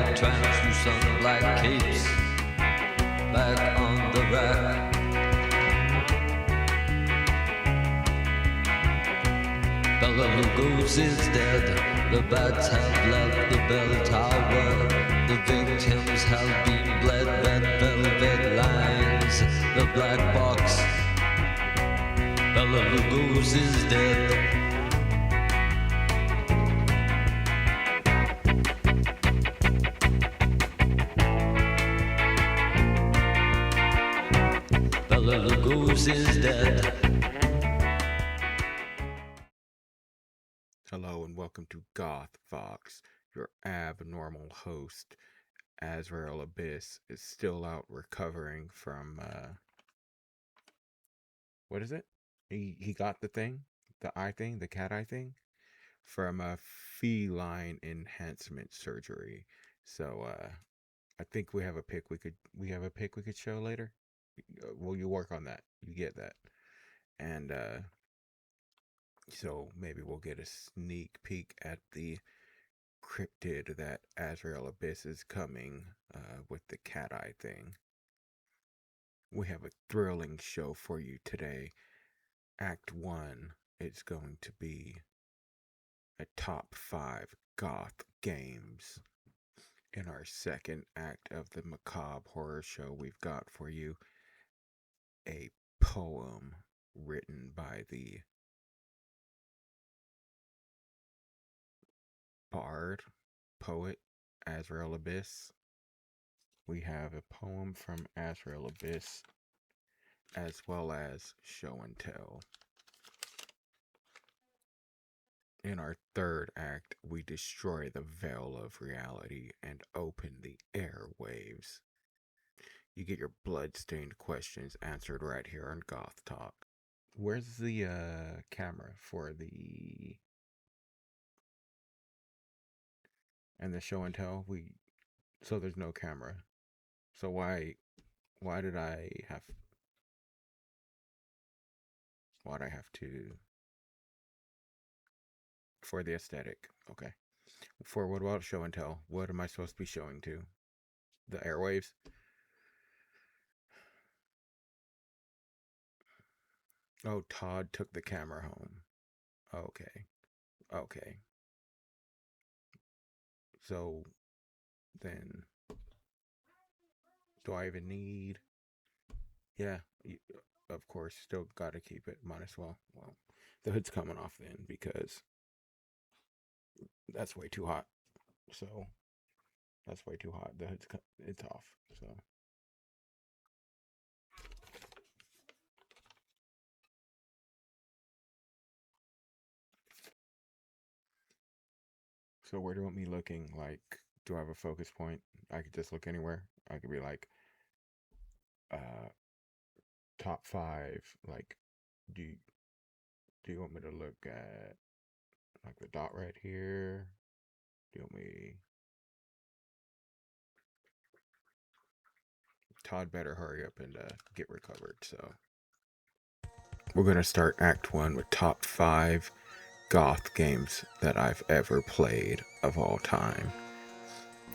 white translucent black capes back on the rack. Bela Lugos is dead, the bats have left the bell tower, the victims have been bled, red velvet lines, the black box. Bela Lugos is dead. Bela Lugos is dead. Hello and welcome to GOTH VOX. Your abnormal host, Azrael Abyss, is still out recovering from, what is it? He got the thing, the eye thing, the cat eye thing, from a feline enhancement surgery. So, I think we have a pic we could show later. Well, you work on that. You get that. And, so maybe we'll get a sneak peek at the cryptid that Azrael Abyss is coming with the cat eye thing. We have a thrilling show for you today. Act 1 is going to be a top 5 goth games. In our second act of the macabre horror show, we've got for you a poem written by the bard, poet, Azrael Abyss. We have a poem from Azrael Abyss, as well as show and tell. In our third act, we destroy the veil of reality and open the airwaves. You get your blood-stained questions answered right here on Goth Talk. Where's the camera for the... and the show and tell? So there's no camera. So why'd I have to, for the aesthetic? Okay. For what about show and tell? What am I supposed to be showing to? The airwaves? Oh, Todd took the camera home. Okay. So then, do I even need? Yeah, of course, still gotta keep it. Might as well. Well, the hood's coming off then because that's way too hot. So that's way too hot. The hood's it's off. So where do you want me looking? Like, do I have a focus point? I could just look anywhere. I could be like, top 5. Like, do you want me to look at like the dot right here? Do you want me? Todd better hurry up and get recovered. So we're gonna start Act 1 with top 5 goth games that I've ever played of all time.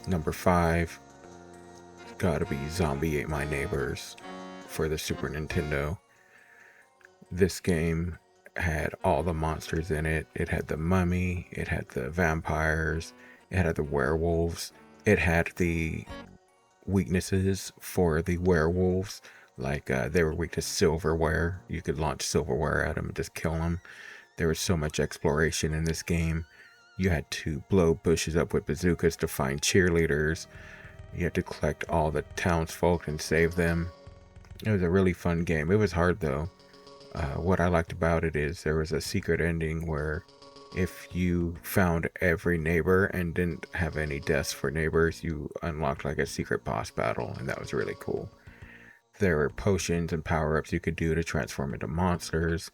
Number 5 gotta be Zombie Ate My Neighbors for the Super Nintendo. This game had all the monsters in it. It had the mummy, it had the vampires, it had the werewolves, it had the weaknesses for the werewolves, like they were weak to silverware. You could launch silverware at them and just kill them. There was so much exploration in this game. You had to blow bushes up with bazookas to find cheerleaders. You had to collect all the townsfolk and save them. It was a really fun game. It was hard though. What I liked about it is there was a secret ending where if you found every neighbor and didn't have any deaths for neighbors, you unlocked like a secret boss battle, and that was really cool. There were potions and power-ups you could do to transform into monsters.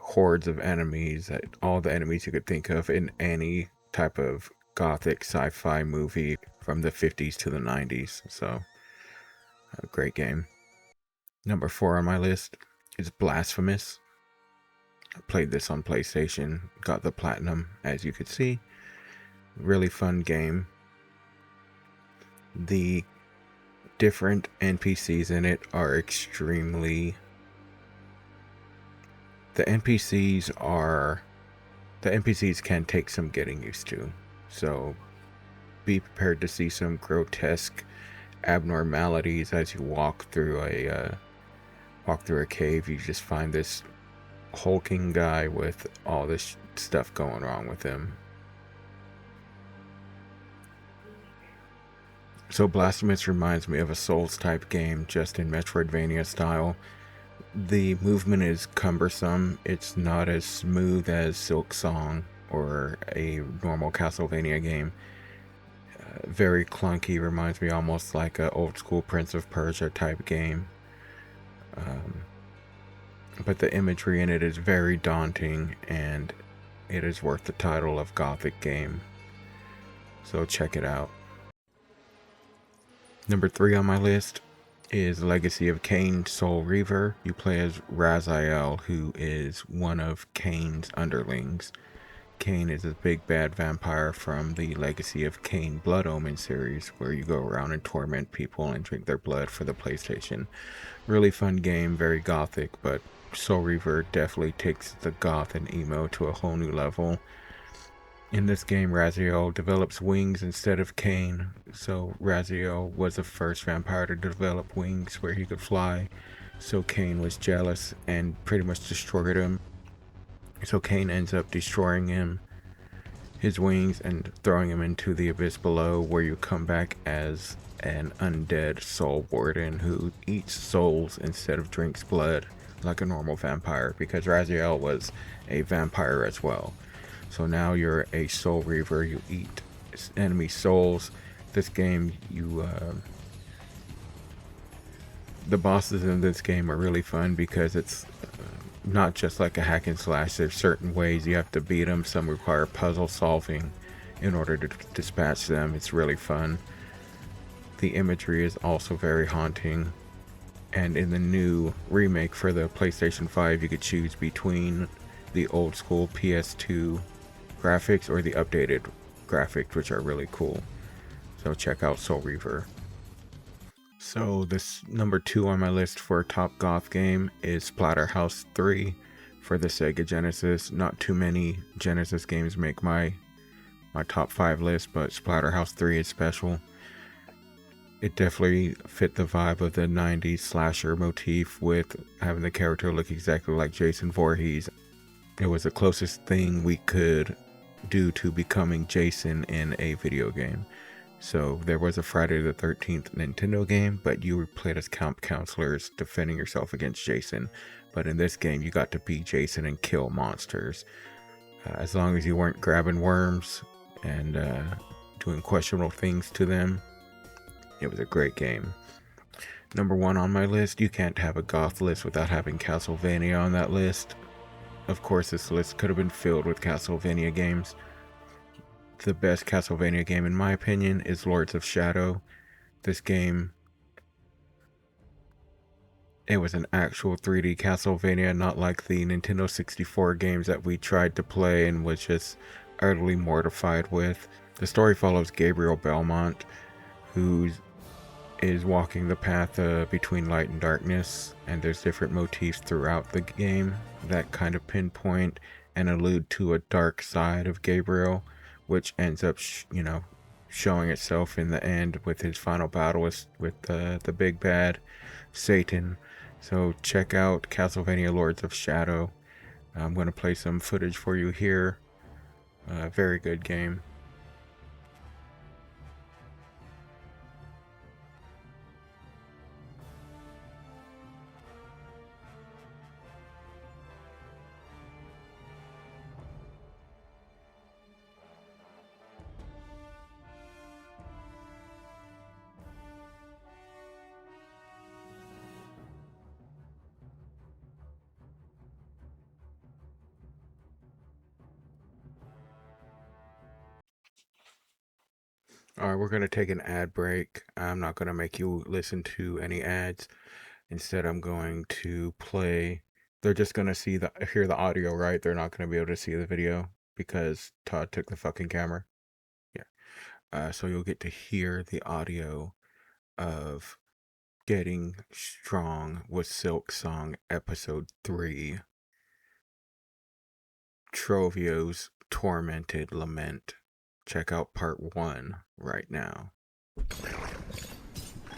Hordes of enemies, all the enemies you could think of in any type of gothic sci-fi movie from the 50s to the 90s. So, a great game. Number 4 on my list is Blasphemous. I played this on PlayStation, got the platinum, as you could see. Really fun game. The different NPCs in it are extremely... The NPCs can take some getting used to. So be prepared to see some grotesque abnormalities as you walk through a cave. You just find this hulking guy with all this stuff going wrong with him. So Blasphemous reminds me of a Souls type game, just in Metroidvania style. The movement is cumbersome. It's not as smooth as Silksong or a normal Castlevania game. Very clunky, reminds me almost like an old school Prince of Persia type game. But the imagery in it is very daunting, and it is worth the title of Gothic game. So check it out. Number 3 on my list is Legacy of Kain Soul Reaver. You play as Raziel, who is one of Kain's underlings. Kain is a big bad vampire from the Legacy of Kain Blood Omen series, where you go around and torment people and drink their blood for the PlayStation. Really fun game, very gothic, but Soul Reaver definitely takes the goth and emo to a whole new level. In this game, Raziel develops wings instead of Kain. So Raziel was the first vampire to develop wings where he could fly. So Kain was jealous and pretty much destroyed him. So Kain ends up destroying his wings, and throwing him into the abyss below, where you come back as an undead soul warden who eats souls instead of drinks blood like a normal vampire, because Raziel was a vampire as well. So now you're a soul reaver, you eat enemy souls. This game, the bosses in this game are really fun because it's not just like a hack and slash. There's certain ways you have to beat them. Some require puzzle solving in order to dispatch them. It's really fun. The imagery is also very haunting. And in the new remake for the PlayStation 5, you could choose between the old school PS2 graphics or the updated graphics, which are really cool. So check out Soul Reaver. So this number 2 on my list for top goth game is Splatterhouse 3 for the Sega Genesis. Not too many Genesis games make my top 5 list, but Splatterhouse 3 is special. It definitely fit the vibe of the 90s slasher motif with having the character look exactly like Jason Voorhees. It was the closest thing we could do to becoming Jason in a video game. So there was a Friday the 13th Nintendo game, but you were played as camp counselors defending yourself against Jason. But in this game, you got to be Jason and kill monsters. As long as you weren't grabbing worms and doing questionable things to them, it was a great game. Number 1 on my list, you can't have a goth list without having Castlevania on that list. Of course, this list could have been filled with Castlevania games. The best Castlevania game, in my opinion, is Lords of Shadow. This game, it was an actual 3D Castlevania, not like the Nintendo 64 games that we tried to play and was just utterly mortified with. The story follows Gabriel Belmont, who is walking the path between light and darkness, and there's different motifs throughout the game that kind of pinpoint and allude to a dark side of Gabriel, which ends up showing itself in the end with his final battle with the big bad Satan. So check out Castlevania Lords of Shadow. I'm going to play some footage for you here. Very good game. All right, we're going to take an ad break. I'm not going to make you listen to any ads. Instead, I'm going to play. They're just going to hear the audio, right? They're not going to be able to see the video because Todd took the fucking camera. Yeah. So you'll get to hear the audio of Getting Strong with Silksong Episode 3, Trobbio'S Tormented Lament. Check out part 1 right now.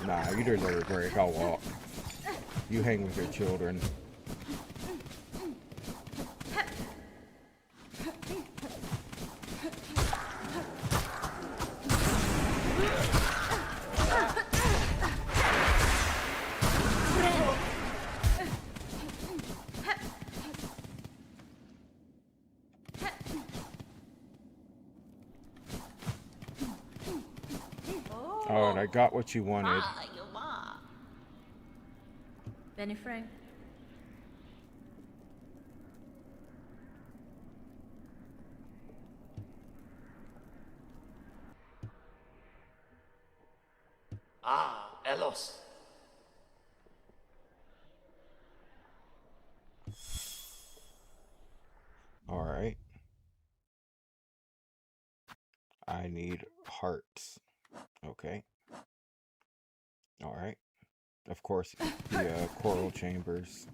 Nah, you deserve a break. I'll walk. You hang with your children. Oh, and I got what you wanted. Benny Frank. Elos. All right. I need hearts. Okay. All right. Of course, the coral chambers.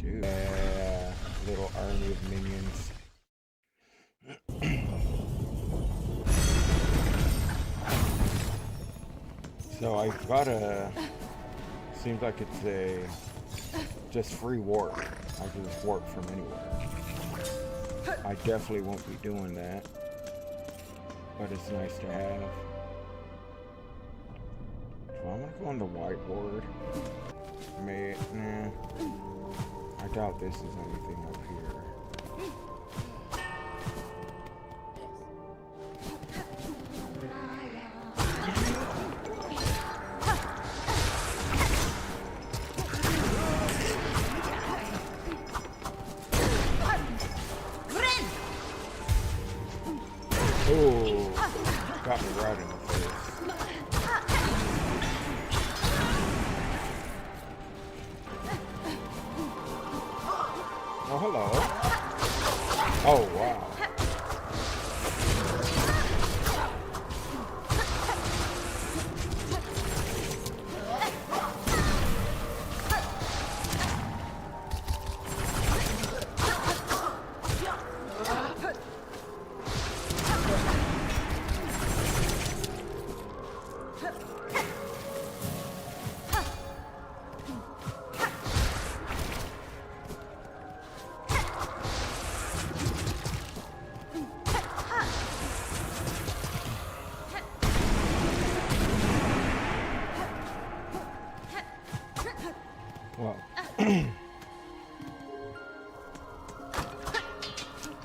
Dude, little army of minions. So I got a. Seems like it's a just free warp. I can just warp from anywhere. I definitely won't be doing that, but it's nice to have. So I'm gonna go on the whiteboard. Nah. I doubt this is anything up here. Oh, got me right in the face. Oh, hello. Oh, wow.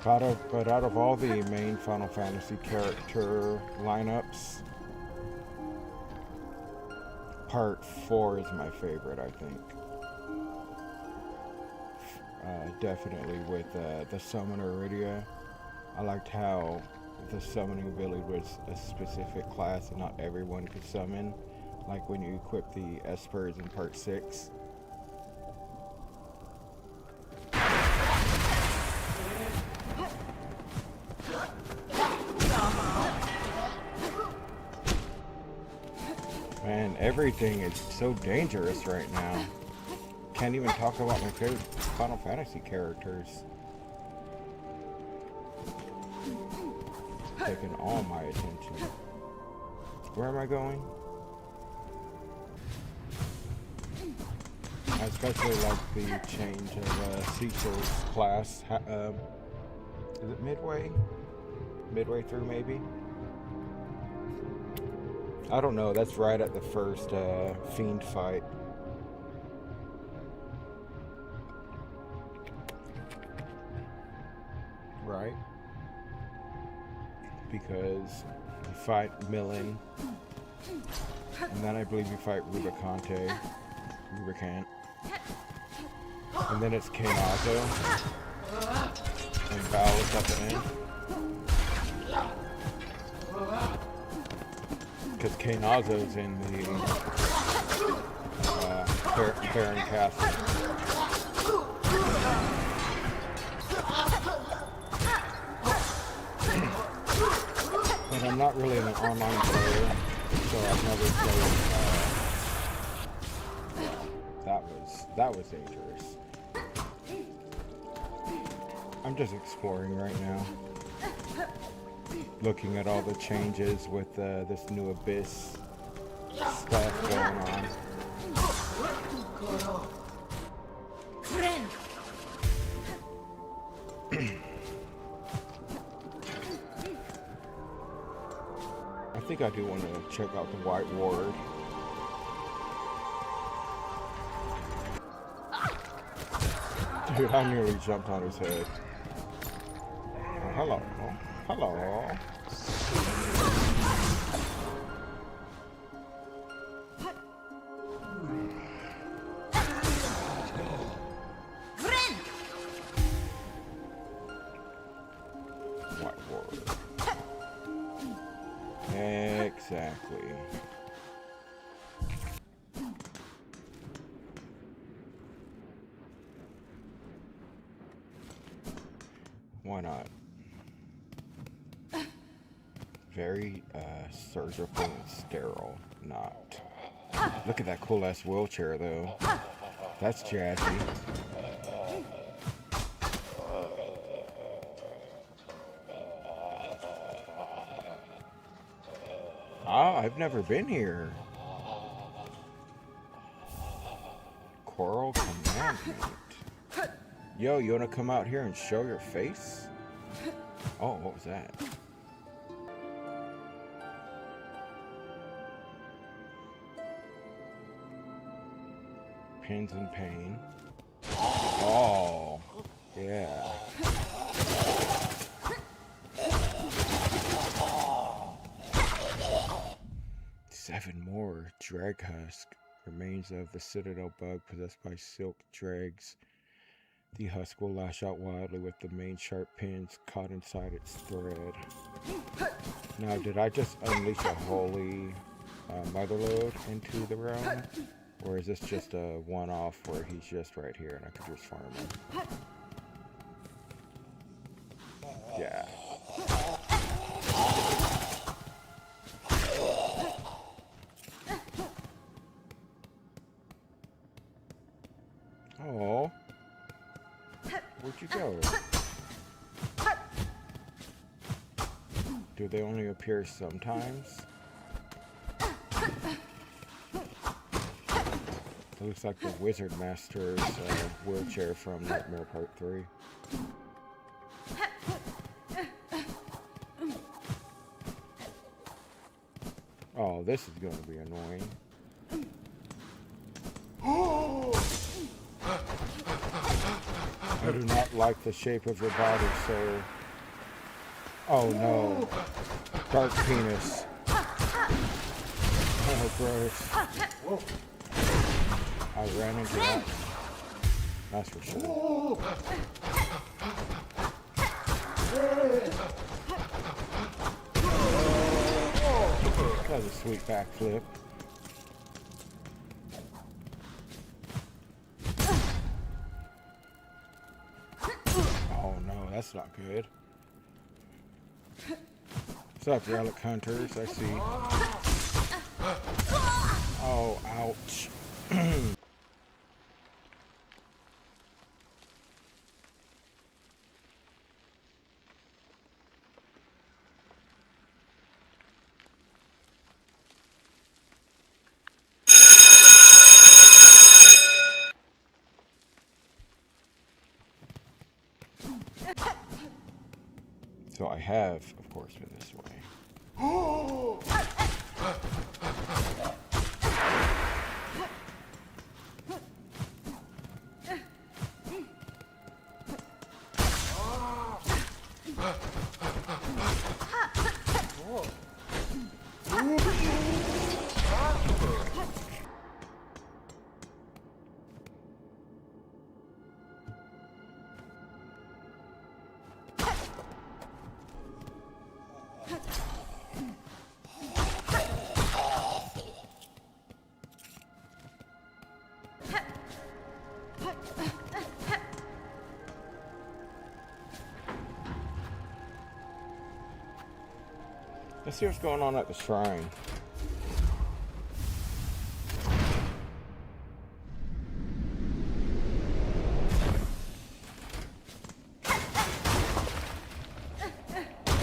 Well, out of all the main Final Fantasy character lineups, Part 4 is my favorite, I think. Definitely with the Summoner Iridia. I liked how the summoning ability was a specific class and not everyone could summon, like when you equip the Espers in Part 6. Man, everything is so dangerous right now. Can't even talk about my favorite Final Fantasy characters. Taking all my attention. Where am I going? I especially like the change of Cecil's class. Is it midway? Midway through, maybe? I don't know. That's right at the first Fiend fight. Right? Because you fight Millen And then I believe you fight Rubicant. And then it's Kainazo. And Balla's at the end. Because Kainazo's in the Baron Castle. But I'm not really an online player, so I've never played. That was dangerous. I'm just exploring right now, looking at all the changes with this new Abyss stuff going on. I think I do want to check out the White Ward. Dude, I nearly jumped on his head. Oh, hello. Hello. White Ward. Exactly. Why not? Very surgical and sterile. Not. Look at that cool ass wheelchair though. That's jazzy. Ah, I've never been here. Coral Commandment. Yo, you wanna come out here and show your face? Oh, what was that? Pins and Pain. Oh, yeah. Seven more. Drag Husk. Remains of the Citadel bug possessed by silk dregs. The husk will lash out wildly with the main sharp pins caught inside its thread. Now, did I just unleash a holy motherload into the realm? Or is this just a one-off where he's just right here and I can just farm him? Yeah. Oh. Where'd you go? Do they only appear sometimes? It looks like the Wizard Master's wheelchair from Nightmare Part 3. Oh, this is going to be annoying. I do not like the shape of your body, sir. Oh no. Dark penis. Oh, gross. I ran into that. That's for sure. That was a sweet backflip. Oh no, that's not good. What's up, relic hunters? I see. Oh, ouch. So I have, of course, been this way. Let's see what's going on at the shrine.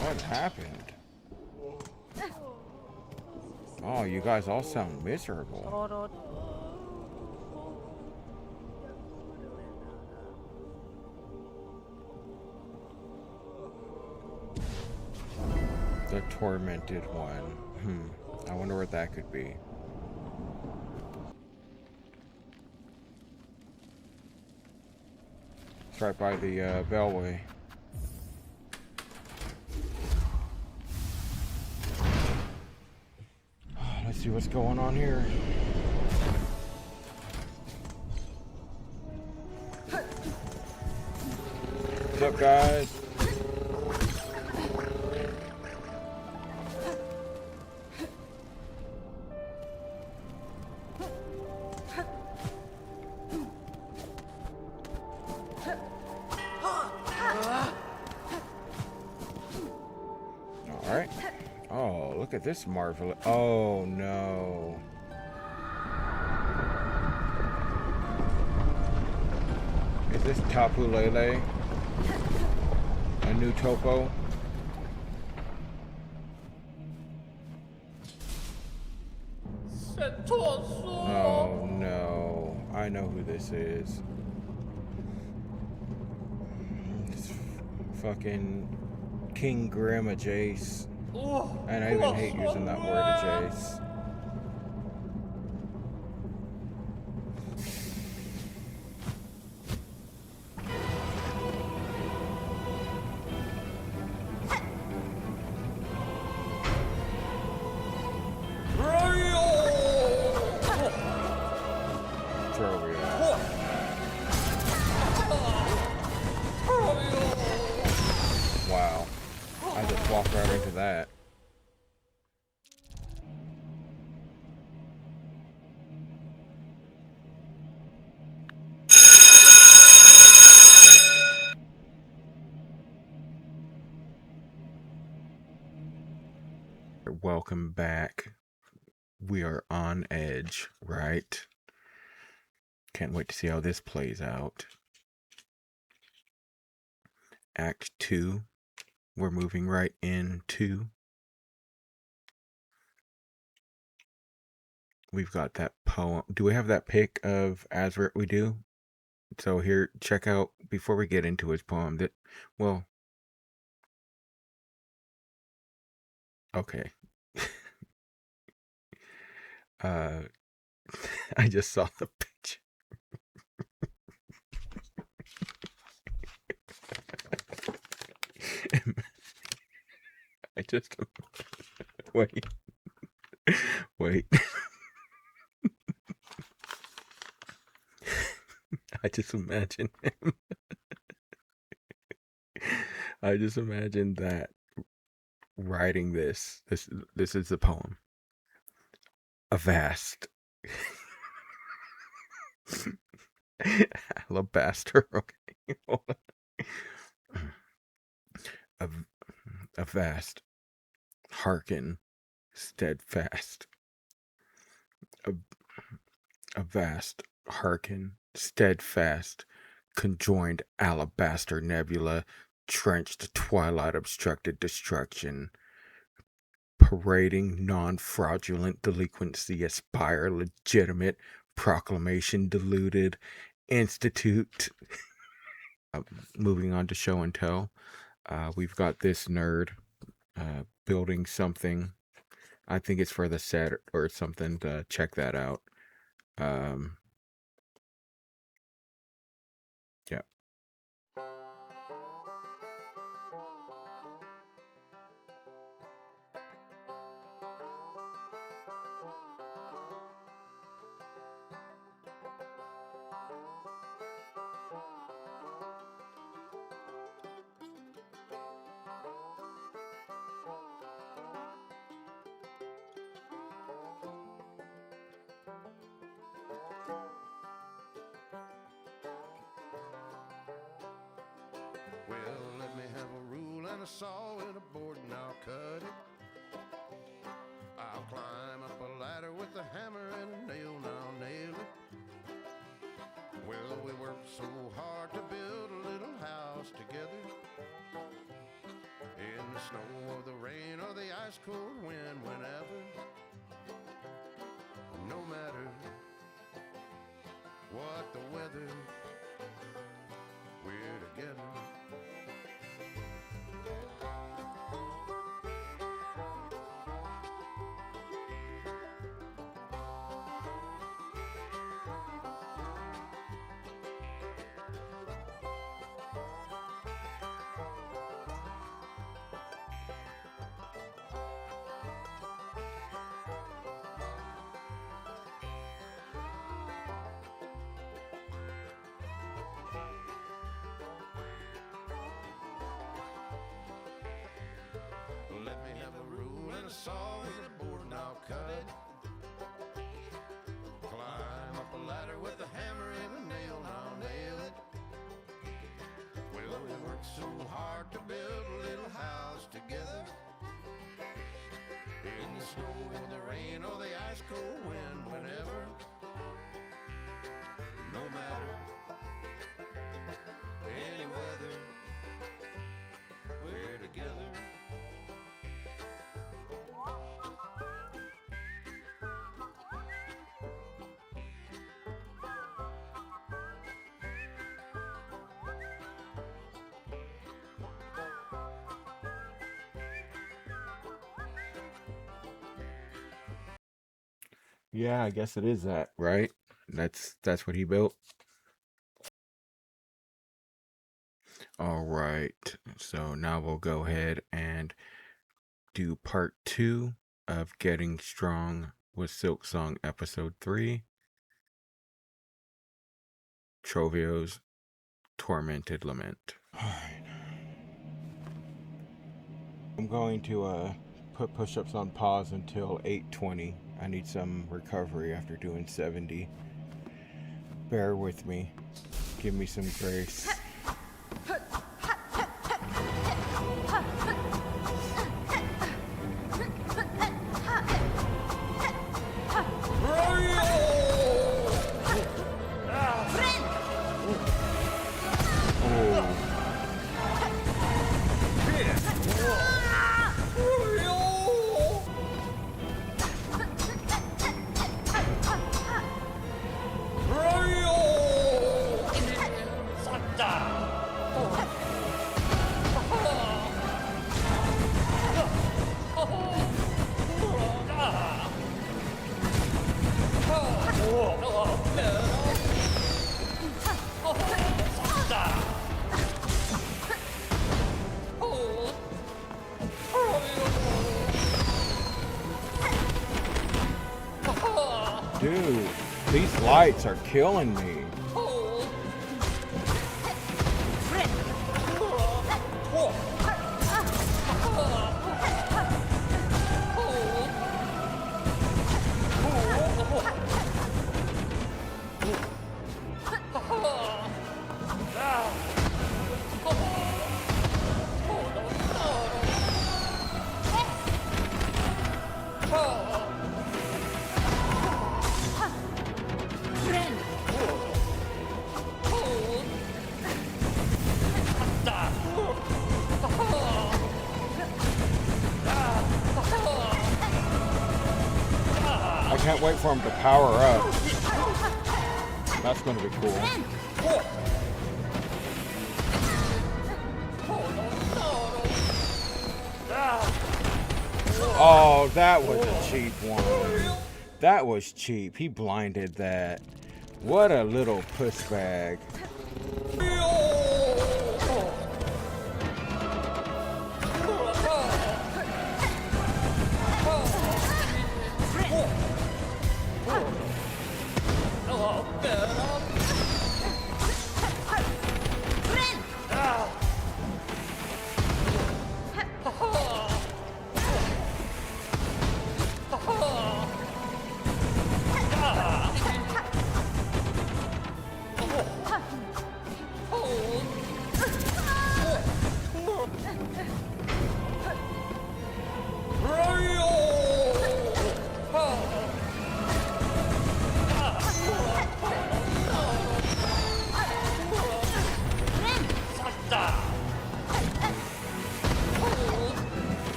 What happened? Oh, you guys all sound miserable. The tormented one. I wonder what that could be. It's right by the bellway. Let's see what's going on here. What's up, guys? Alright. Oh, look at this marvelous. Oh, no. Is this Tapu Lele? A new topo? Oh, no. I know who this is. It's fucking King Grandma Jace. And I even hate using that word, Jace. Wow. I just walked right into that. Welcome back. We are on edge, right? Can't wait to see how this plays out. Act 2. We're moving right into. We've got that poem. Do we have that pic of Azrit? We do. So here, check out, before we get into his poem, that, well, okay. I just saw the picture. I just, wait. I just imagine him. I just imagine that writing this. This is the poem. Avast. Alabaster. Okay. Avast. Hearken. Steadfast. Avast. Hearken. Steadfast. Conjoined alabaster nebula. Trenched twilight obstructed destruction. Parading non-fraudulent delinquency, aspire legitimate proclamation deluded institute. Moving on to show and tell. We've got this nerd building something. I think it's for the set or something. To check that out. Yeah. Well, let me have a rule and a saw and a board and I'll cut it. a hammer and a nail, now nail it. Well, we worked so hard to build a little house together. In the snow or the rain or the ice cold wind, whenever. No matter what the weather, we're together. Let me have a rule and a saw and a board and I'll cut it. Climb up a ladder with a hammer and a nail and I'll nail it. Well, we worked so hard to build a little house together. In the snow or the rain or the ice cold wind, whenever. No matter any weather, we're together. Yeah, I guess it is that, right? That's what he built. All right. So now we'll go ahead and do part 2 of Getting Strong with Silksong episode 3. Trobbio'S Tormented Lament. All right. I'm going to put push-ups on pause until 8:20. I need some recovery after doing 70. Bear with me. Give me some grace. Dude, these lights are killing me. I can't wait for him to power up. That's going to be cool. Oh, that was a cheap one. That was cheap. He blinded that. What a little puss bag.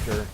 pressure.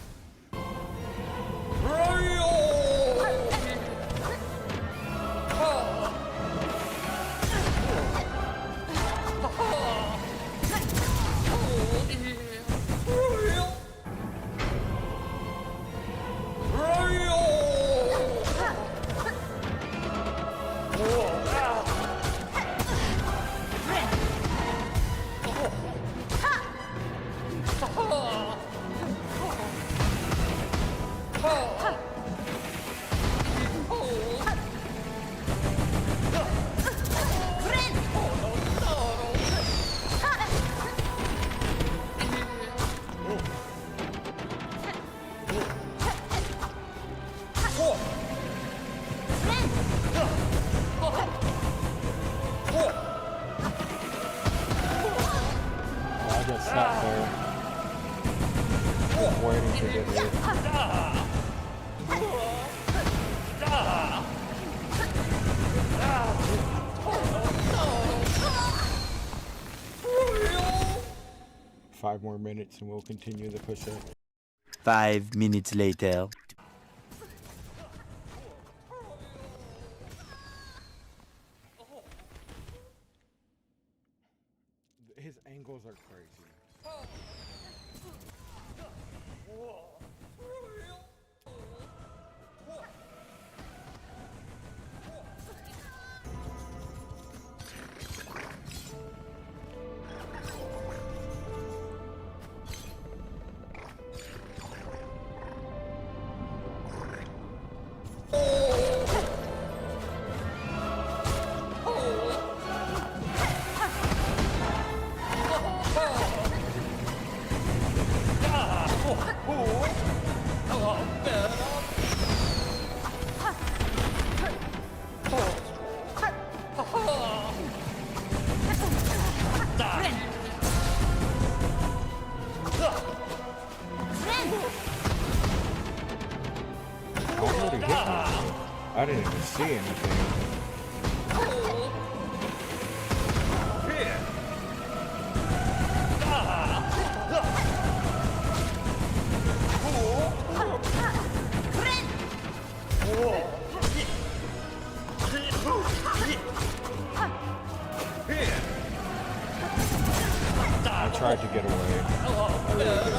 I just sat there, just waiting to get hit. Five more minutes and we'll continue the push-up. 5 minutes later. His angles are crazy. Already hit me. I didn't even see anything. I tried to get away. I really did.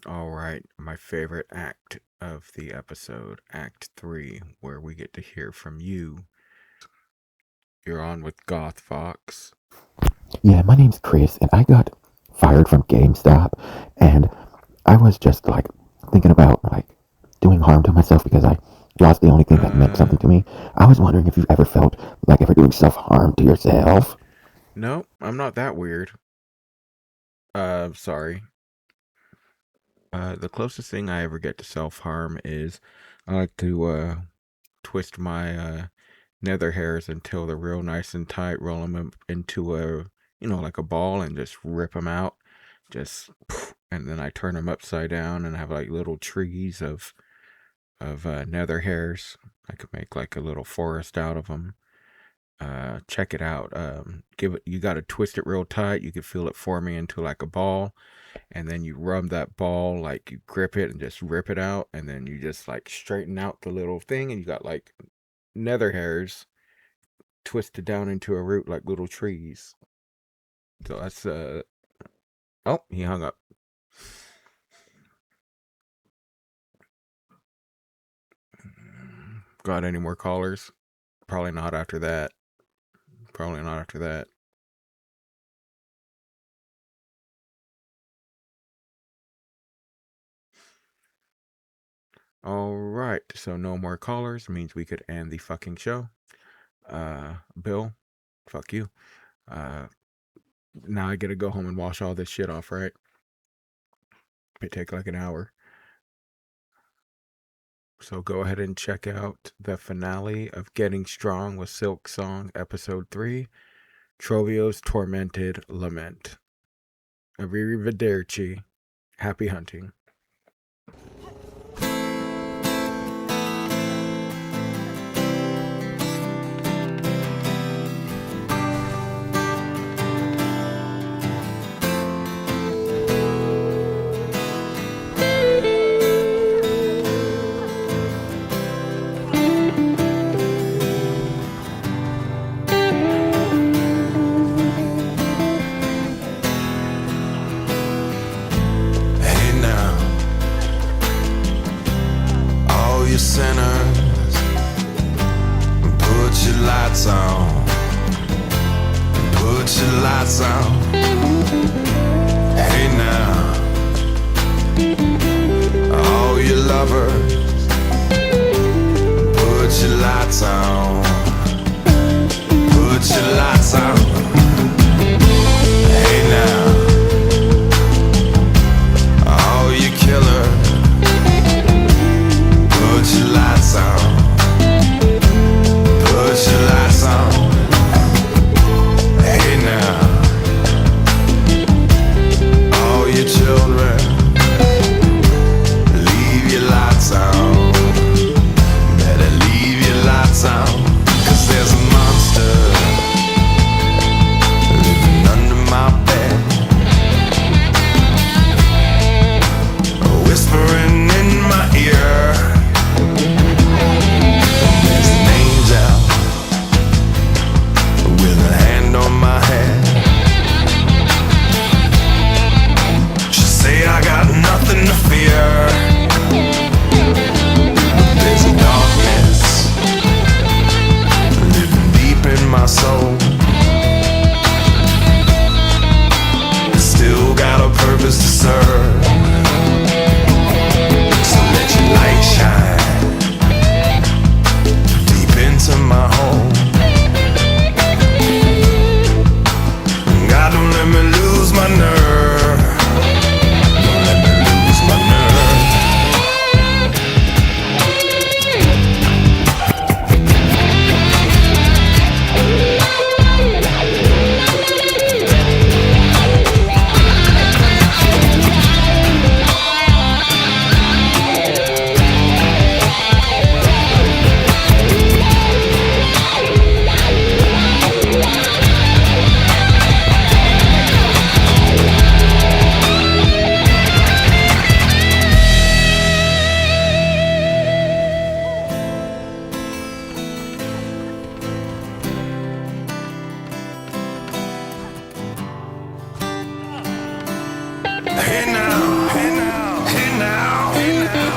All right, my favorite act of the episode, Act 3, where we get to hear from you. You're on with Goth Vox. Yeah, my name's Chris, and I got fired from GameStop, and I was just like thinking about like doing harm to myself because I lost the only thing that meant something to me. I was wondering if you've ever felt like ever doing self-harm to yourself. No, I'm not that weird. Sorry. The closest thing I ever get to self-harm is I like to twist my nether hairs until they're real nice and tight, roll them into a, like a ball and just rip them out. And then I turn them upside down and have like little trees of nether hairs. I could make like a little forest out of them. Check it out. You got to twist it real tight. You can feel it forming into like a ball. And then you rub that ball, like you grip it and just rip it out. And then you just like straighten out the little thing. And you got like nether hairs twisted down into a root like little trees. So that's, oh, he hung up. Got any more callers? Probably not after that. Probably not after that. All right, so no more callers means we could end the fucking show. Bill, fuck you. Now I gotta go home and wash all this shit off, right? It take like an hour. So go ahead and check out the finale of Getting Strong with Silksong, episode 3, Trobbio'S Tormented, Lament. Arrivederci. Happy hunting. Sinners, put your lights on, put your lights on. Hey now, all you lovers, put your lights on, put your lights on. Hey now, all you killers, put your lights on, put your lights on. Hey now, all your children, leave your lights on, better leave your lights on, 'cause there's a monster living under my bed, whispering in my ear. There's an angel with a hand on my head. She say I got nothing to fear. There's a darkness living deep in my soul. Still got a purpose to serve. So let your light shine into my home. God, don't let me lose my nerve. Don't let me lose my nerve. Hey now, hey now, hey now, hey now.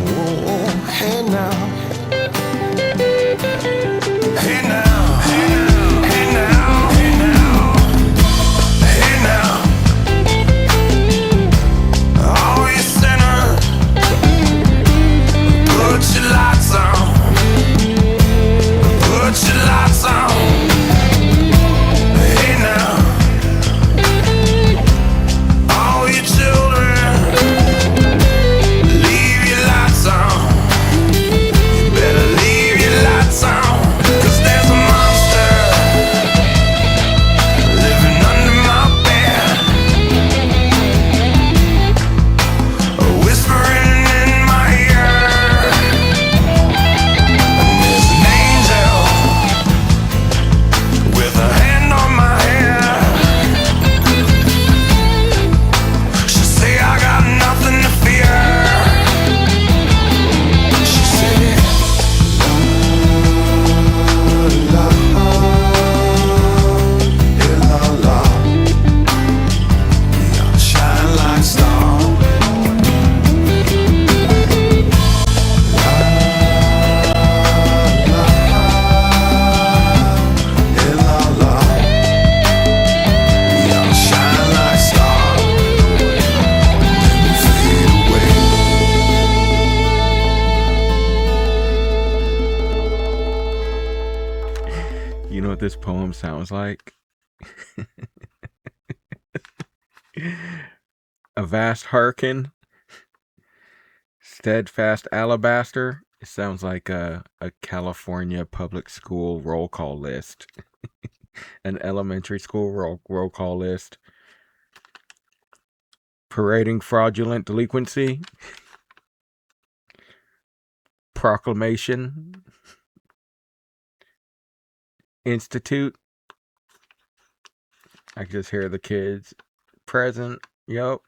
Oh, hey now. Hey now, hey now, hey now, hey now. Hey now. All you sinners, put your lights on. Put your lights on. Hey now, all your children, leave your lights on. what this poem sounds like? A vast hurricane, steadfast alabaster. It sounds like a California public school roll call list. An elementary school roll call list. Parading fraudulent delinquency. Proclamation. Institute. I can just hear the kids. Present. Yup.